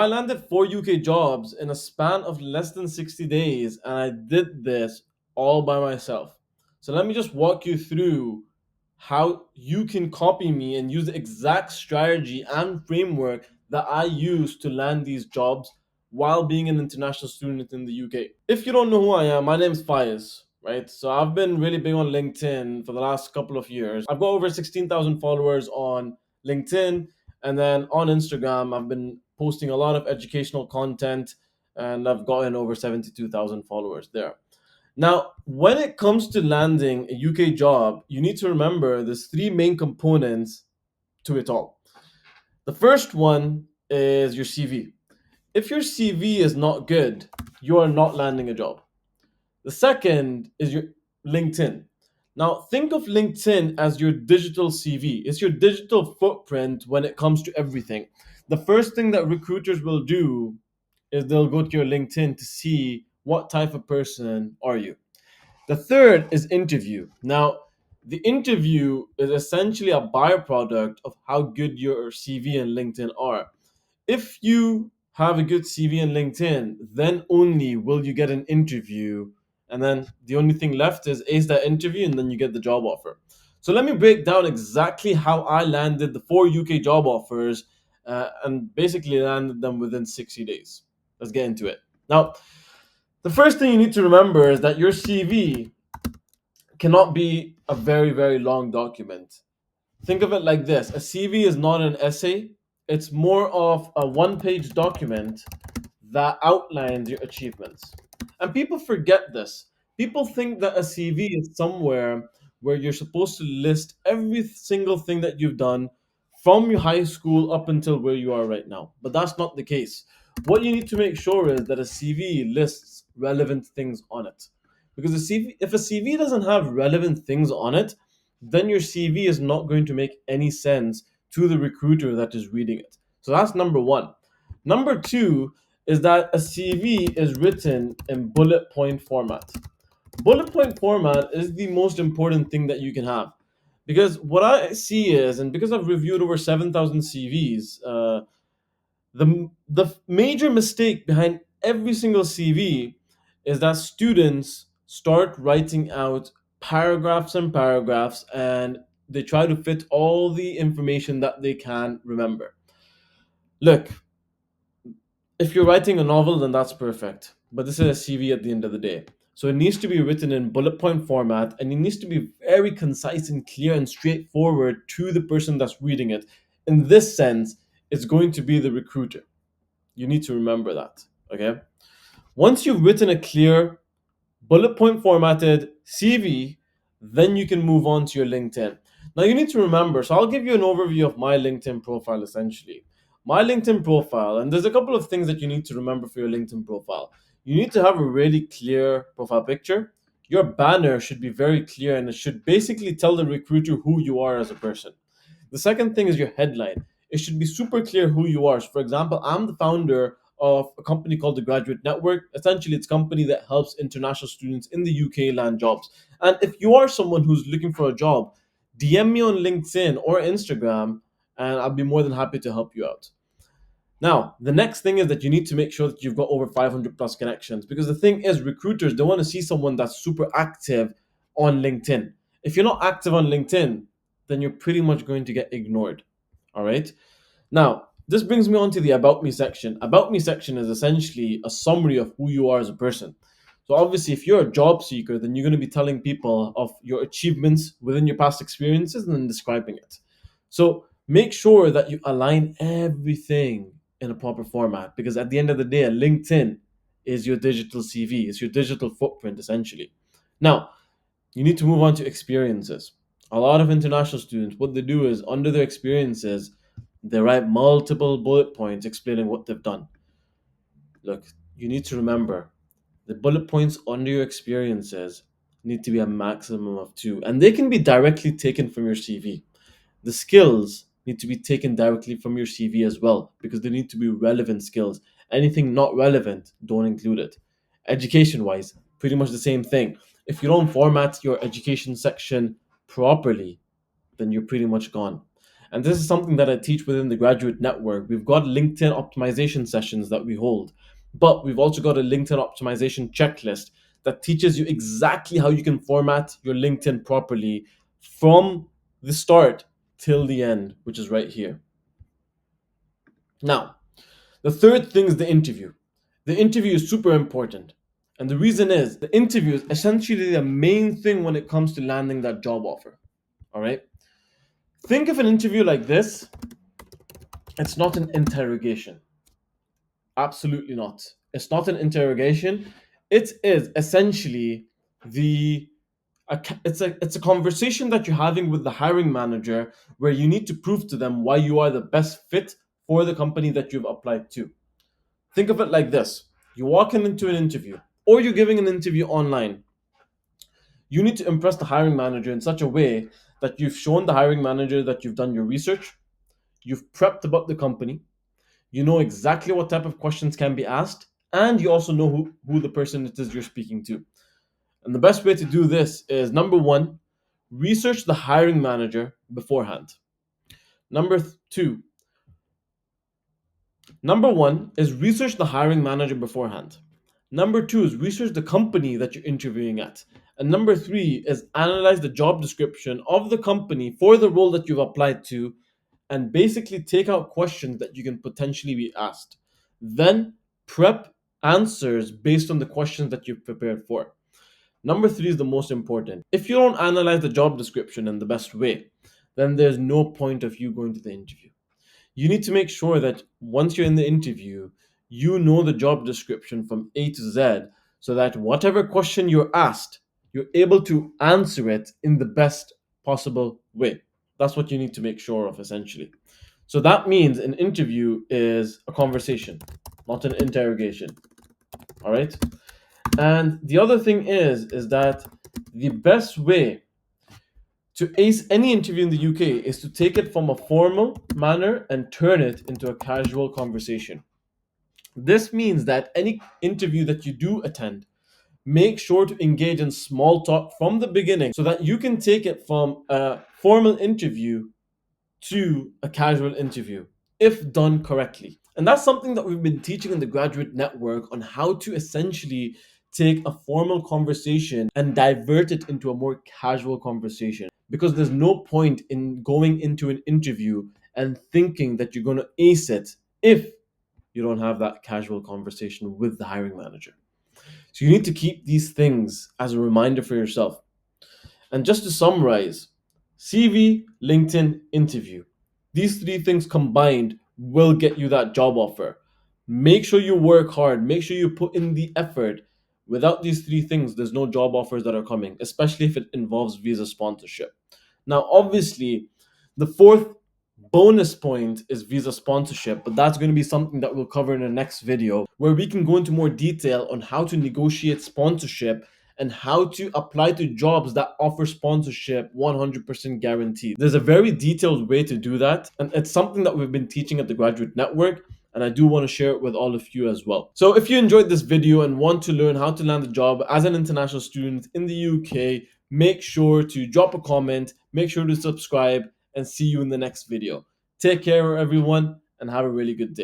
I landed 4 UK jobs in a span of less than 60 days, and I did this all by myself. So let me just walk you through how you can copy me and use the exact strategy and framework that I use to land these jobs while being an international student in the UK. If you don't know who I am, my name is Faiz, right? So I've been really big on LinkedIn for the last couple of years. I've got over 16,000 followers on LinkedIn, and then on Instagram, I've been posting a lot of educational content, and I've gotten over 72,000 followers there. Now, when it comes to landing a UK job, you need to remember there's three main components to it all. The first one is your CV. If your CV is not good, you are not landing a job. The second is your LinkedIn. Now, think of LinkedIn as your digital CV. It's your digital footprint when it comes to everything. The first thing that recruiters will do is they'll go to your LinkedIn to see what type of person are you. The third is interview. Now, the interview is essentially a byproduct of how good your CV and LinkedIn are. If you have a good CV and LinkedIn, then only will you get an interview. And then the only thing left is ace that interview and then you get the job offer. So let me break down exactly how I landed the 4 UK job offers and basically landed them within 60 days. Let's get into it. Now, the first thing you need to remember is that your CV cannot be a very, very long document. Think of it like this: a CV is not an essay, it's more of a one-page document that outlines your achievements. And people forget this. People think that a CV is somewhere where you're supposed to list every single thing that you've done from your high school up until where you are right now. But that's not the case. What you need to make sure is that a CV lists relevant things on it. Because if a CV doesn't have relevant things on it, then your CV is not going to make any sense to the recruiter that is reading it. So that's number one. Number two is that a CV is written in bullet point format. Bullet point format is the most important thing that you can have. Because what I see is, and because I've reviewed over 7,000 CVs, the major mistake behind every single CV is that students start writing out paragraphs and paragraphs and they try to fit all the information that they can remember. Look, if you're writing a novel, then that's perfect. But this is a CV at the end of the day. So it needs to be written in bullet point format and it needs to be very concise and clear and straightforward to the person that's reading it. In this sense, it's going to be the recruiter. You need to remember that. Okay. Once you've written a clear, bullet point formatted CV, then you can move on to your LinkedIn. Now you need to remember, so I'll give you an overview of my LinkedIn profile essentially. My LinkedIn profile, and there's a couple of things that you need to remember for your LinkedIn profile. You need to have a really clear profile picture. Your banner should be very clear and it should basically tell the recruiter who you are as a person. The second thing is your headline. It should be super clear who you are. So for example, I'm the founder of a company called the Graduate Network. Essentially, it's a company that helps international students in the UK land jobs. And if you are someone who's looking for a job, DM me on LinkedIn or Instagram, and I'll be more than happy to help you out. Now, the next thing is that you need to make sure that you've got over 500 plus connections because the thing is, recruiters, they want to see someone that's super active on LinkedIn. If you're not active on LinkedIn, then you're pretty much going to get ignored. All right. Now, this brings me on to the About Me section. About Me section is essentially a summary of who you are as a person. So, obviously, if you're a job seeker, then you're going to be telling people of your achievements within your past experiences and then describing it. So, make sure that you align everything in a proper format because at the end of the day, LinkedIn is your digital CV, it's your digital footprint essentially. Now, you need to move on to experiences. A lot of international students, what they do is under their experiences, they write multiple bullet points explaining what they've done. Look, you need to remember the bullet points under your experiences need to be a maximum of two, and they can be directly taken from your CV. The skills need to be taken directly from your CV as well because they need to be relevant skills. Anything not relevant, don't include it. Education wise, pretty much the same thing. If you don't format your education section properly, then you're pretty much gone. And this is something that I teach within the graduate network. We've got LinkedIn optimization sessions that we hold, but we've also got a LinkedIn optimization checklist that teaches you exactly how you can format your LinkedIn properly from the start till the end, which is right here. Now, the third thing is the interview. The interview is super important. And the reason is the interview is essentially the main thing when it comes to landing that job offer. All right. Think of an interview like this. It's not an interrogation. Absolutely not. It's not an interrogation. It is essentially the it's a conversation that you're having with the hiring manager where you need to prove to them why you are the best fit for the company that you've applied to. Think of it like this. You're walking into an interview or you're giving an interview online. You need to impress the hiring manager in such a way that you've shown the hiring manager that you've done your research, you've prepped about the company, you know exactly what type of questions can be asked, and you also know who the person it is you're speaking to. And the best way to do this is number one, research the hiring manager beforehand. Two, number one is research the hiring manager beforehand. Number two is research the company that you're interviewing at. And number three is analyze the job description of the company for the role that you've applied to and basically take out questions that you can potentially be asked. Then prep answers based on the questions that you've prepared for. Number three is the most important. If you don't analyze the job description in the best way, then there's no point of you going to the interview. You need to make sure that once you're in the interview, you know the job description from A to Z so that whatever question you're asked, you're able to answer it in the best possible way. That's what you need to make sure of, essentially. So that means an interview is a conversation, not an interrogation. All right. And the other thing is that the best way to ace any interview in the UK is to take it from a formal manner and turn it into a casual conversation. This means that any interview that you do attend, make sure to engage in small talk from the beginning so that you can take it from a formal interview to a casual interview if done correctly. And that's something that we've been teaching in the graduate network on how to essentially take a formal conversation and divert it into a more casual conversation. Because there's no point in going into an interview and thinking that you're going to ace it if you don't have that casual conversation with the hiring manager. So you need to keep these things as a reminder for yourself. And just to summarize, CV, LinkedIn, interview. These three things combined will get you that job offer. Make sure you work hard, make sure you put in the effort. Without these three things, there's no job offers that are coming, especially if it involves visa sponsorship. Now, obviously, the fourth bonus point is visa sponsorship, but that's going to be something that we'll cover in the next video where we can go into more detail on how to negotiate sponsorship and how to apply to jobs that offer sponsorship 100% guaranteed. There's a very detailed way to do that, and it's something that we've been teaching at the Graduate Network, and I do want to share it with all of you as well. So if you enjoyed this video and want to learn how to land a job as an international student in the UK, make sure to drop a comment, make sure to subscribe, and see you in the next video. Take care, everyone, and have a really good day.